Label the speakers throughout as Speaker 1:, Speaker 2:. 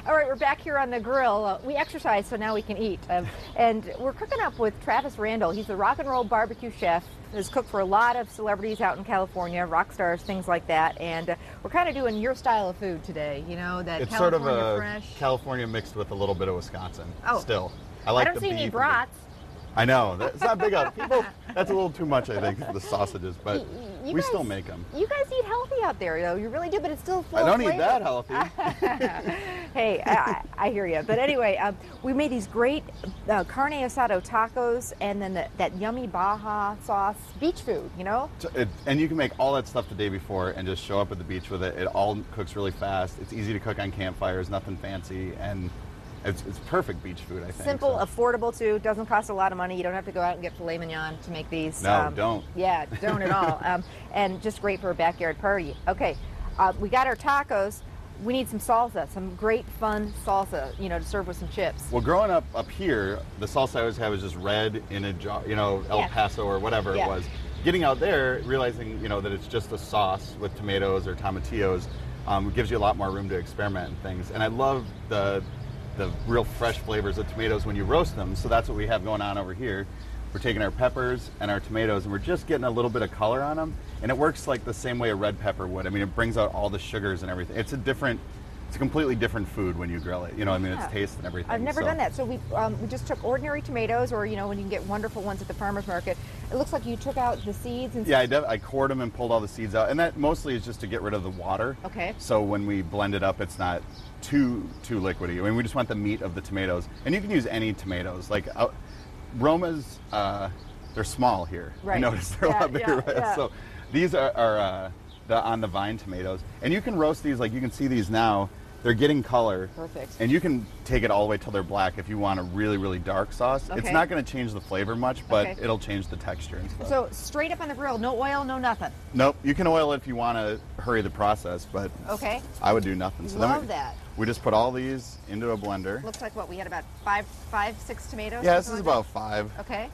Speaker 1: All right, we're back here on the grill. We exercise, so now we can eat. And we're cooking up with Travis Randall. He's the Rock and Roll BBQ chef. Has cooked for a lot of celebrities out in California, rock stars, things like that. And we're kind of doing your style of food today. You know, that
Speaker 2: it's
Speaker 1: California
Speaker 2: sort of a
Speaker 1: fresh.
Speaker 2: California mixed with a little bit of Wisconsin.
Speaker 1: Oh,
Speaker 2: still,
Speaker 1: I
Speaker 2: like
Speaker 1: don't
Speaker 2: the
Speaker 1: see any
Speaker 2: beef.
Speaker 1: brats.
Speaker 2: I know that's not big on people. That's a little too much, I think, for the sausages. But we still make them.
Speaker 1: You guys eat healthy out there, though. You really do, but it's still full
Speaker 2: I don't
Speaker 1: of
Speaker 2: eat that healthy.
Speaker 1: Hey, I hear you. But anyway, we made these great carne asado tacos, and then that yummy Baja sauce beach food. You know.
Speaker 2: And you can make all that stuff the day before and just show up at the beach with it. It all cooks really fast. It's easy to cook on campfires, nothing fancy, and it's perfect beach food, I think.
Speaker 1: Simple, affordable too. Doesn't cost a lot of money. You don't have to go out and get filet mignon to make these.
Speaker 2: No, don't.
Speaker 1: Yeah, don't at all. And just great for a backyard party. Okay, we got our tacos. We need some salsa, some great fun salsa, you know, to serve with some chips.
Speaker 2: Well, growing up here, the salsa I always had was just red in a jar, you know, El Paso or whatever it was. Getting out there, realizing, you know, that it's just a sauce with tomatoes or tomatillos, gives you a lot more room to experiment and things. And I love the real fresh flavors of tomatoes when you roast them. So that's what we have going on over here. We're taking our peppers and our tomatoes and we're just getting a little bit of color on them. And it works like the same way a red pepper would. I mean, it brings out all the sugars and everything. It's a completely different food when you grill it. You know, I mean, its taste and everything.
Speaker 1: I've never done that. So we just took ordinary tomatoes, or, you know, when you can get wonderful ones at the farmer's market. It looks like you took out the seeds and
Speaker 2: yeah, I cored them and pulled all the seeds out. And that mostly is just to get rid of the water.
Speaker 1: Okay.
Speaker 2: So when we blend it up, it's not too liquidy. I mean, we just want the meat of the tomatoes. And you can use any tomatoes. Like Roma's, they're small here.
Speaker 1: Right.
Speaker 2: I noticed they're a lot bigger. Yeah. So these are the on the vine tomatoes. And you can roast these, like you can see these now. They're getting color.
Speaker 1: Perfect.
Speaker 2: And you can take it all the way till they're black if you want a really, really dark sauce.
Speaker 1: Okay.
Speaker 2: It's not going to change the flavor much, but it'll change the texture and stuff.
Speaker 1: So straight up on the grill, no oil, no nothing.
Speaker 2: Nope. You can oil it if you want to hurry the process, but I would do nothing. So
Speaker 1: Love that.
Speaker 2: We just put all these into a blender.
Speaker 1: Looks like what, we had about six tomatoes?
Speaker 2: Yeah, this is about 5.
Speaker 1: Okay.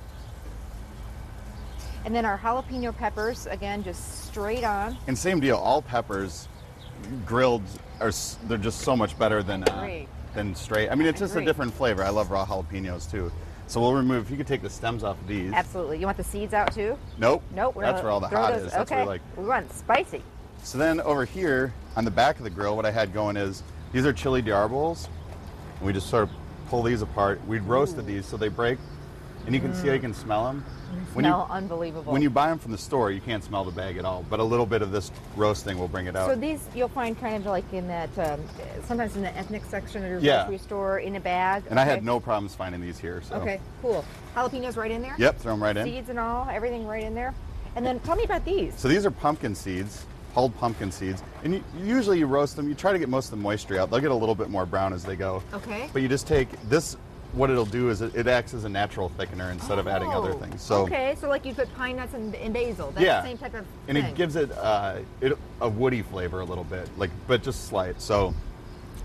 Speaker 1: And then our jalapeno peppers, again, just straight on.
Speaker 2: And same deal, all peppers grilled they're just so much better than straight. I mean, it's just a different flavor. I love raw jalapenos too. So we'll remove, if you could take the stems off of these.
Speaker 1: Absolutely. You want the seeds out too?
Speaker 2: Nope.
Speaker 1: Nope.
Speaker 2: That's where all the hot is. That's where
Speaker 1: we want spicy.
Speaker 2: So then over here on the back of the grill, what I had going is, these are Chile De Arbols. And we just sort of pull these apart. We'd roasted these so they break. And you can see how you can smell them.
Speaker 1: Smell unbelievable.
Speaker 2: When you buy them from the store, you can't smell the bag at all. But a little bit of this roasting will bring it out.
Speaker 1: So these you'll find kind of like in that, sometimes in the ethnic section of your grocery store, in a bag.
Speaker 2: And I had no problems finding these here. So.
Speaker 1: Okay, cool. Jalapenos right in there?
Speaker 2: Yep, throw them right in.
Speaker 1: Seeds and all, everything right in there. And then tell me about these.
Speaker 2: So these are pumpkin seeds, hulled pumpkin seeds. And usually you roast them, you try to get most of the moisture out. They'll get a little bit more brown as they go.
Speaker 1: Okay.
Speaker 2: But you just take this. What it'll do is it acts as a natural thickener instead of adding other things. So
Speaker 1: okay, so like you put pine nuts and basil. That's the same type of
Speaker 2: and
Speaker 1: thing.
Speaker 2: it gives it a woody flavor a little bit, but just slight. So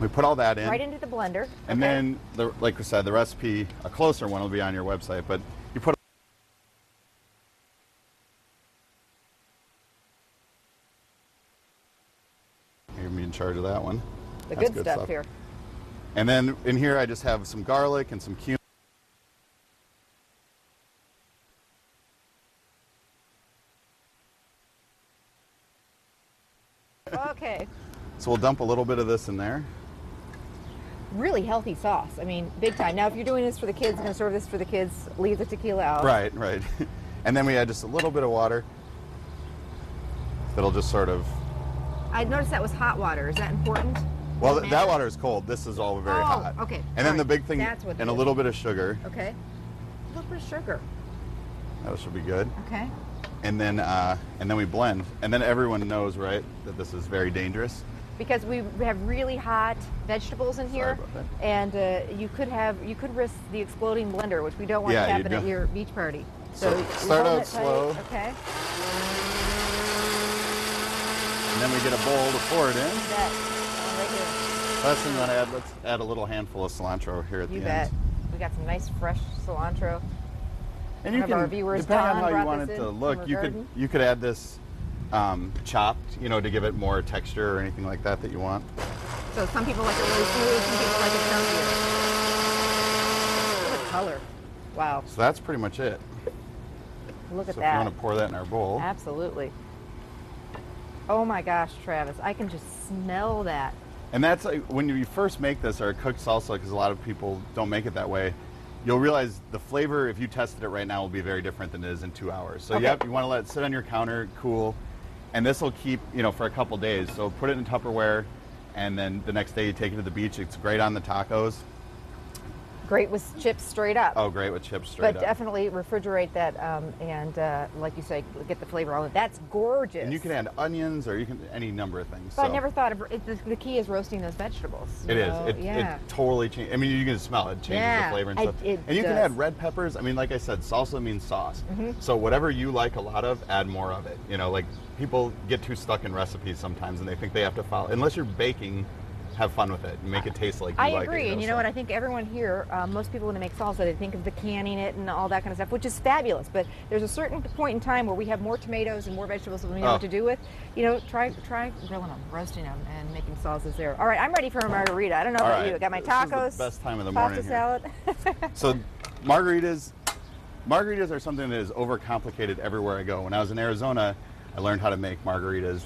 Speaker 2: we put all that in
Speaker 1: right into the blender.
Speaker 2: And then, like we said, the recipe, a closer one will be on your website. But you put. You're gonna be in charge of that one.
Speaker 1: The good stuff here.
Speaker 2: And then in here I just have some garlic and some cumin.
Speaker 1: Okay.
Speaker 2: So we'll dump a little bit of this in there.
Speaker 1: Really healthy sauce. I mean, big time. Now, if you're doing this for the kids, going to serve this for the kids, leave the tequila out.
Speaker 2: Right. And then we add just a little bit of water. That'll just sort of...
Speaker 1: I noticed that was hot water. Is that important?
Speaker 2: Well, that water is cold. This is all very hot.
Speaker 1: Okay.
Speaker 2: And then the big thing, and a little bit of sugar.
Speaker 1: Okay. A little bit of sugar.
Speaker 2: That should be good.
Speaker 1: Okay.
Speaker 2: And then we blend. And then everyone knows, right, that this is very dangerous.
Speaker 1: Because we have really hot vegetables in here, and you could risk the exploding blender, which we don't want to happen at your beach party. So
Speaker 2: start out slow.
Speaker 1: Okay.
Speaker 2: And then we get a bowl to pour it in.
Speaker 1: You bet. Right here.
Speaker 2: Last thing that I add, let's add a little handful of cilantro here at the end.
Speaker 1: You bet. We got some nice fresh cilantro.
Speaker 2: And you can, depending on how you want it to look, you could add this chopped, to give it more texture or anything like that you want.
Speaker 1: So some people like it really smooth, some people
Speaker 2: So that's pretty much it.
Speaker 1: Look at
Speaker 2: So
Speaker 1: that.
Speaker 2: if you want to pour that in our bowl.
Speaker 1: Absolutely. Oh my gosh, Travis, I can just smell that.
Speaker 2: And that's like, when you first make this or cooked salsa, because a lot of people don't make it that way, you'll realize the flavor, if you tested it right now, will be very different than it is in 2 hours. So
Speaker 1: Okay.
Speaker 2: you want to let it sit on your counter, cool, and this will keep, for a couple days. So put it in Tupperware, and then the next day you take it to the beach. It's great on the tacos.
Speaker 1: Great with chips straight up.
Speaker 2: Oh, great with chips straight up.
Speaker 1: But definitely refrigerate that and, like you say, get the flavor on it. That's gorgeous.
Speaker 2: And you can add onions or you can any number of things.
Speaker 1: But
Speaker 2: so.
Speaker 1: I never thought of it. The key is roasting those vegetables.
Speaker 2: It is.
Speaker 1: Yeah.
Speaker 2: It totally changes. I mean, you can smell it. It changes the flavor and stuff. And you can add red peppers. I mean, like I said, salsa means sauce. So whatever you like a lot of, add more of it. Like people get too stuck in recipes sometimes and they think they have to follow. Unless you're baking, have fun with it and make it taste like you like it.
Speaker 1: I agree. And you know what? I think everyone here, most people when they make salsa, they think of the canning it and all that kind of stuff, which is fabulous. But there's a certain point in time where we have more tomatoes and more vegetables than we know what to do with. Try grilling them, roasting them, and making salsas there. All right, I'm ready for a margarita. I don't know about you. I got my tacos.
Speaker 2: This is the best time of the morning
Speaker 1: pasta salad.
Speaker 2: So margaritas are something that is overcomplicated everywhere I go. When I was in Arizona, I learned how to make margaritas.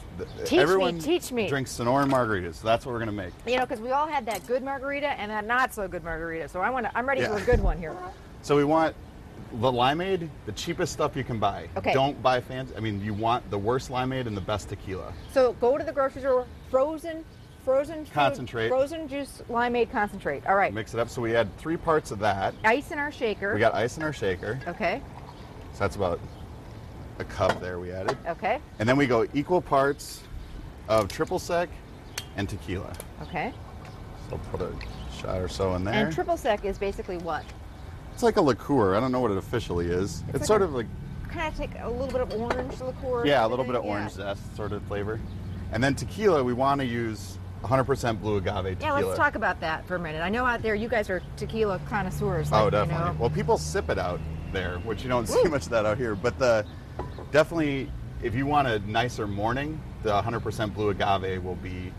Speaker 2: Everyone
Speaker 1: teach me.
Speaker 2: Drinks Sonoran margaritas, so that's what we're gonna make.
Speaker 1: Because we all had that good margarita and that not so good margarita. So I'm ready for a good one here.
Speaker 2: So we want the limeade, the cheapest stuff you can buy.
Speaker 1: Okay.
Speaker 2: Don't buy fancy. I mean, you want the worst limeade and the best tequila.
Speaker 1: So go to the grocery store, frozen
Speaker 2: concentrate.
Speaker 1: Frozen juice limeade concentrate. All right.
Speaker 2: Mix it up. So we add 3 parts of that.
Speaker 1: Ice in our shaker.
Speaker 2: We got ice in our shaker.
Speaker 1: Okay.
Speaker 2: So that's about a cup there we added.
Speaker 1: Okay.
Speaker 2: And then we go equal parts of triple sec and tequila.
Speaker 1: Okay.
Speaker 2: So put a shot or so in there.
Speaker 1: And triple sec is basically what?
Speaker 2: It's like a liqueur. I don't know what it officially is. It's sort of like
Speaker 1: kind of take a little bit of orange liqueur.
Speaker 2: Yeah, a little bit of orange zest sort of flavor. And then tequila, we want to use 100% blue agave tequila.
Speaker 1: Yeah, let's talk about that for a minute. I know out there you guys are tequila connoisseurs.
Speaker 2: Oh, definitely. Well, people sip it out there, which you don't see much of that out here. But definitely, if you want a nicer morning, the 100% blue agave will be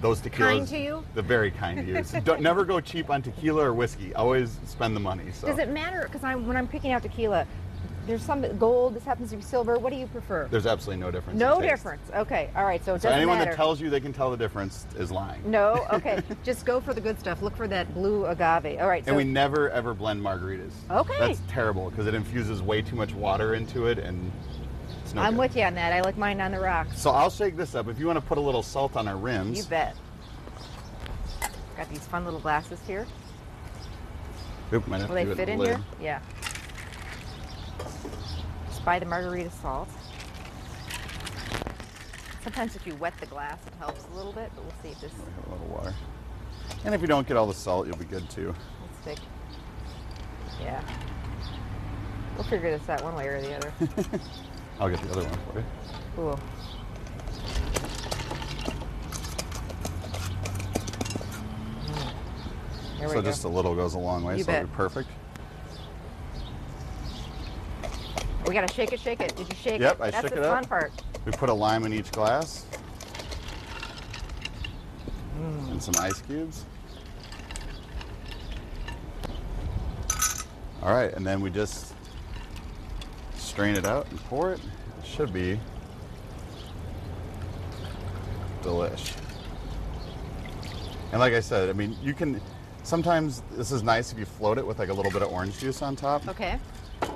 Speaker 2: those tequilas.
Speaker 1: Kind to you?
Speaker 2: The very kind to you. So never go cheap on tequila or whiskey. Always spend the money. So.
Speaker 1: Does it matter? Because when I'm picking out tequila, there's some gold, this happens to be silver. What do you prefer?
Speaker 2: There's absolutely no difference.
Speaker 1: No difference. Okay. All right. So it doesn't
Speaker 2: anyone
Speaker 1: matter.
Speaker 2: that tells you they can tell the difference is lying.
Speaker 1: No. Okay. Just go for the good stuff. Look for that blue agave. All right.
Speaker 2: And we never ever blend margaritas.
Speaker 1: Okay.
Speaker 2: That's terrible because it infuses way too much water into it and it's no
Speaker 1: I'm
Speaker 2: good.
Speaker 1: with you on that. I like mine on the rocks.
Speaker 2: So I'll shake this up. If you want to put a little salt on our rims.
Speaker 1: You bet. Got these fun little glasses here.
Speaker 2: Oop, might have
Speaker 1: Will
Speaker 2: to
Speaker 1: they
Speaker 2: do it
Speaker 1: fit in
Speaker 2: lid.
Speaker 1: here? Yeah. Just buy the margarita salt. Sometimes if you wet the glass, it helps a little bit, but we'll see if this...
Speaker 2: We have a little water. And if you don't get all the salt, you'll be good too.
Speaker 1: Let's stick. Yeah. We'll figure this out one way or the other.
Speaker 2: I'll get the other one for you.
Speaker 1: Cool. There we
Speaker 2: So
Speaker 1: go.
Speaker 2: just a little goes a long way,
Speaker 1: You
Speaker 2: so
Speaker 1: bet.
Speaker 2: it'll be perfect.
Speaker 1: We gotta shake it, shake it. Did you shake
Speaker 2: Yep,
Speaker 1: it?
Speaker 2: I
Speaker 1: That's
Speaker 2: shook
Speaker 1: the
Speaker 2: it up.
Speaker 1: fun part.
Speaker 2: We put a lime in each glass. And some ice cubes. All right, and then we just strain it out and pour it. It should be delish. And like I said, I mean, you can, sometimes this is nice if you float it with like a little bit of orange juice on top.
Speaker 1: Okay.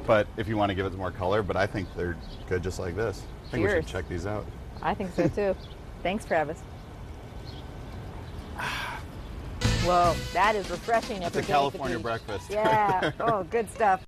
Speaker 2: But if you want to give it more color, but I think they're good just like this. I think we
Speaker 1: Cheers.
Speaker 2: should check these out.
Speaker 1: I think so too. Thanks, Travis. Whoa, that is refreshing.
Speaker 2: It's a California breakfast.
Speaker 1: Yeah. Oh, good stuff.